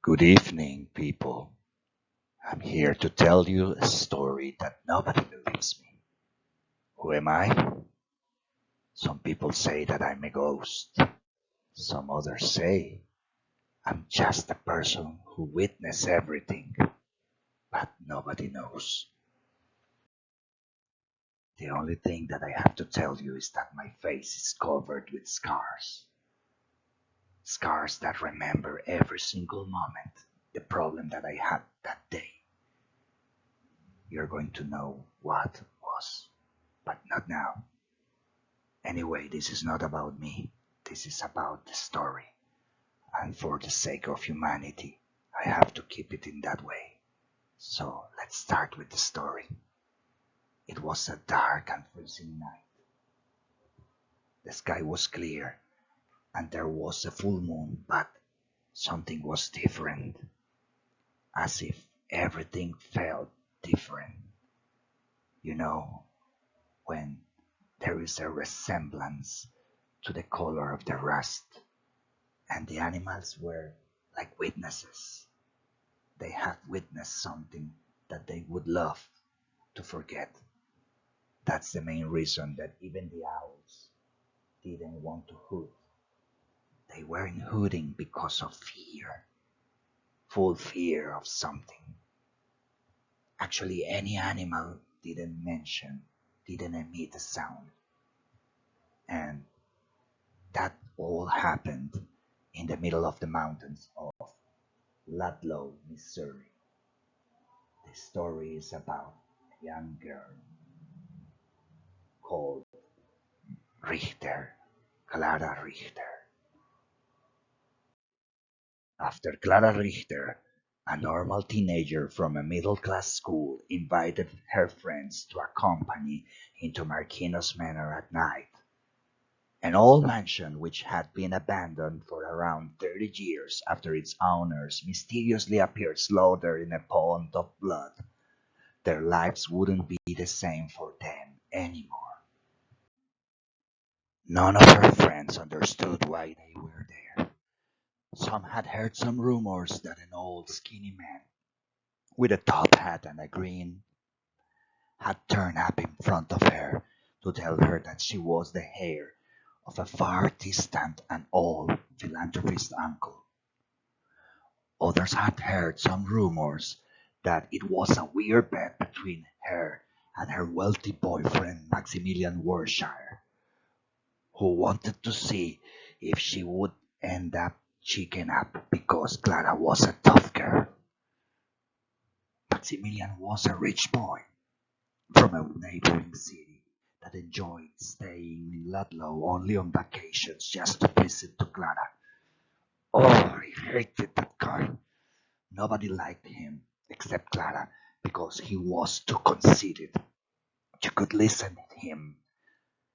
Good evening, people. I'm here to tell you a story that nobody believes me. Who am I? Some people say that I'm a ghost. Some others say I'm just a person who witnessed everything, but nobody knows. The only thing that I have to tell you is that my face is covered with scars. Scars that remember every single moment, the problem that I had that day. You're going to know what was, but not now. Anyway, this is not about me. This is about the story. And for the sake of humanity, I have to keep it in that way. So let's start with the story. It was a dark and freezing night. The sky was clear and there was a full moon, but something was different, as if everything felt different. You know, when there is a resemblance to the color of the rust, and the animals were like witnesses. They had witnessed something that they would love to forget. That's the main reason that even the owls didn't want to hoot. They weren't hooting because of fear, full fear of something. Actually, any animal didn't emit a sound. And that all happened in the middle of the mountains of Ludlow, Missouri. The story is about a young girl called Richter, Clara Richter. After Clara Richter, a normal teenager from a middle class school, invited her friends to accompany into Marquinhos Manor at night, an old mansion which had been abandoned for around 30 years after its owners mysteriously appeared slaughtered in a pond of blood. Their lives wouldn't be the same for them anymore. None of her friends understood why they were there. Some had heard some rumors that an old skinny man with a top hat and a grin had turned up in front of her to tell her that she was the heir of a far distant and old philanthropist uncle. Others had heard some rumors that it was a weird bet between her and her wealthy boyfriend Maximilian Warshire, who wanted to see if she would end up chicken up because Clara was a tough girl. Maximilian was a rich boy from a neighboring city that enjoyed staying in Ludlow only on vacations just to visit to Clara. Oh, I hated that guy. Nobody liked him except Clara because he was too conceited. You could listen to him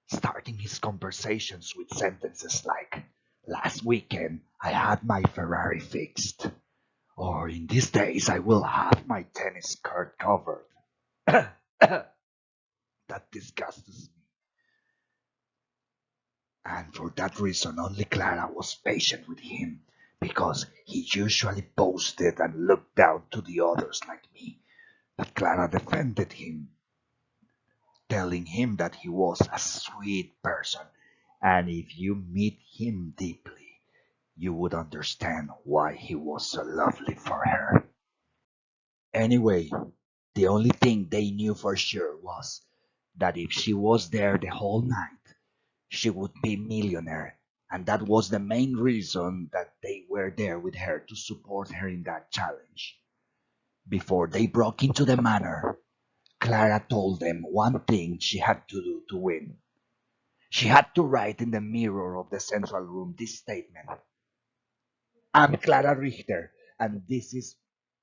starting his conversations with sentences like, "Last weekend I had my Ferrari fixed," or "In these days I will have my tennis skirt covered." That disgusts me. And for that reason, only Clara was patient with him, because he usually boasted and looked down to the others like me. But Clara defended him, telling him that he was a sweet person, and if you meet him deeply, you would understand why he was so lovely for her. Anyway, the only thing they knew for sure was that if she was there the whole night, she would be millionaire, and that was the main reason that they were there with her to support her in that challenge. Before they broke into the manor, Clara told them one thing she had to do to win. She had to write in the mirror of the central room this statement: "I'm Clara Richter, and this is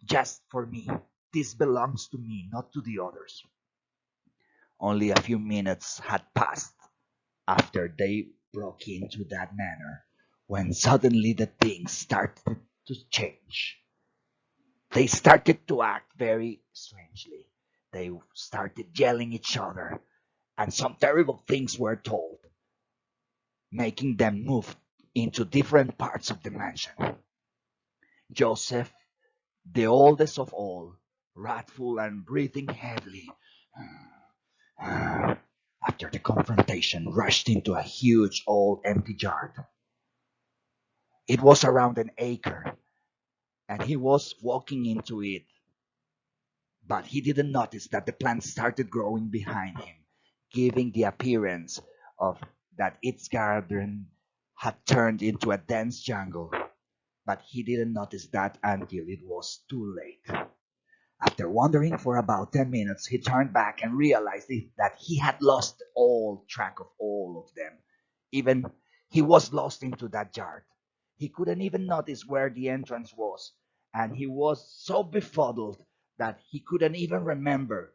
just for me. This belongs to me, not to the others." Only a few minutes had passed after they broke into that manor when suddenly the things started to change. They started to act very strangely. They started yelling at each other, and some terrible things were told, making them move into different parts of the mansion. Joseph, the oldest of all, wrathful and breathing heavily, after the confrontation, rushed into a huge old empty yard. It was around an acre, and he was walking into it, but he didn't notice that the plant started growing behind him, giving the appearance of that its garden had turned into a dense jungle. But he didn't notice that until it was too late. After wandering for about 10 minutes, he turned back and realized that he had lost all track of all of them. Even he was lost into that yard. He couldn't even notice where the entrance was, and he was so befuddled that he couldn't even remember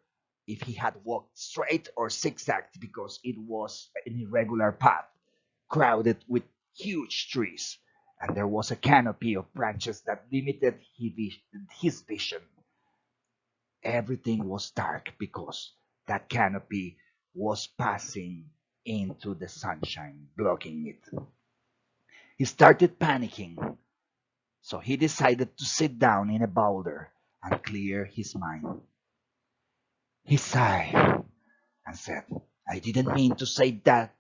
if he had walked straight or zigzagged because it was an irregular path, crowded with huge trees, and there was a canopy of branches that limited his vision. Everything was dark because that canopy was passing into the sunshine, blocking it. He started panicking, so he decided to sit down in a boulder and clear his mind. He sighed and said, I didn't mean to say that.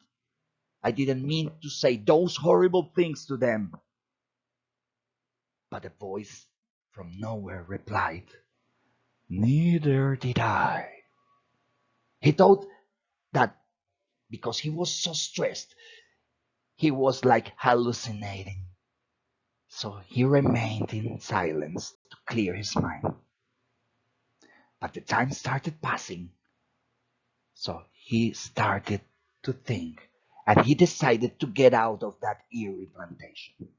I didn't mean to say those horrible things to them. But a voice from nowhere replied, Neither did I. He thought that because he was so stressed, he was like hallucinating. So he remained in silence to clear his mind. But the time started passing, so he started to think, and he decided to get out of that eerie plantation.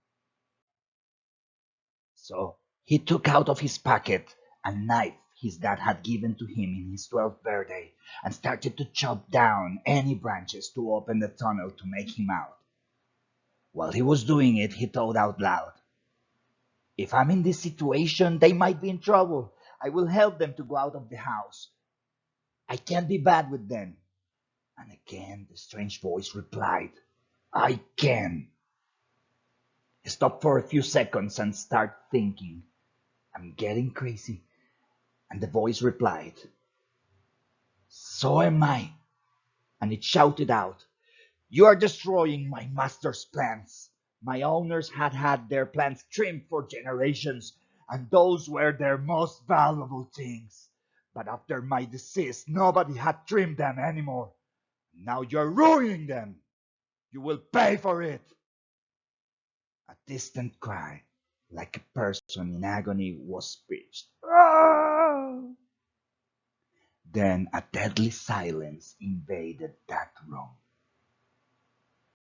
So he took out of his pocket a knife his dad had given to him in his 12th birthday and started to chop down any branches to open the tunnel to make him out. While he was doing it, he thought out loud, if I'm in this situation, they might be in trouble. I will help them to go out of the house. I can't be bad with them. And again the strange voice replied, I can. He stopped for a few seconds and started thinking, I'm getting crazy. And the voice replied, So am I. And it shouted out, You are destroying my master's plans. My owners had their plans trimmed for generations, and those were their most valuable things. But after my decease, nobody had trimmed them anymore. Now you're ruining them. You will pay for it. A distant cry, like a person in agony, was pitched. Then a deadly silence invaded that room.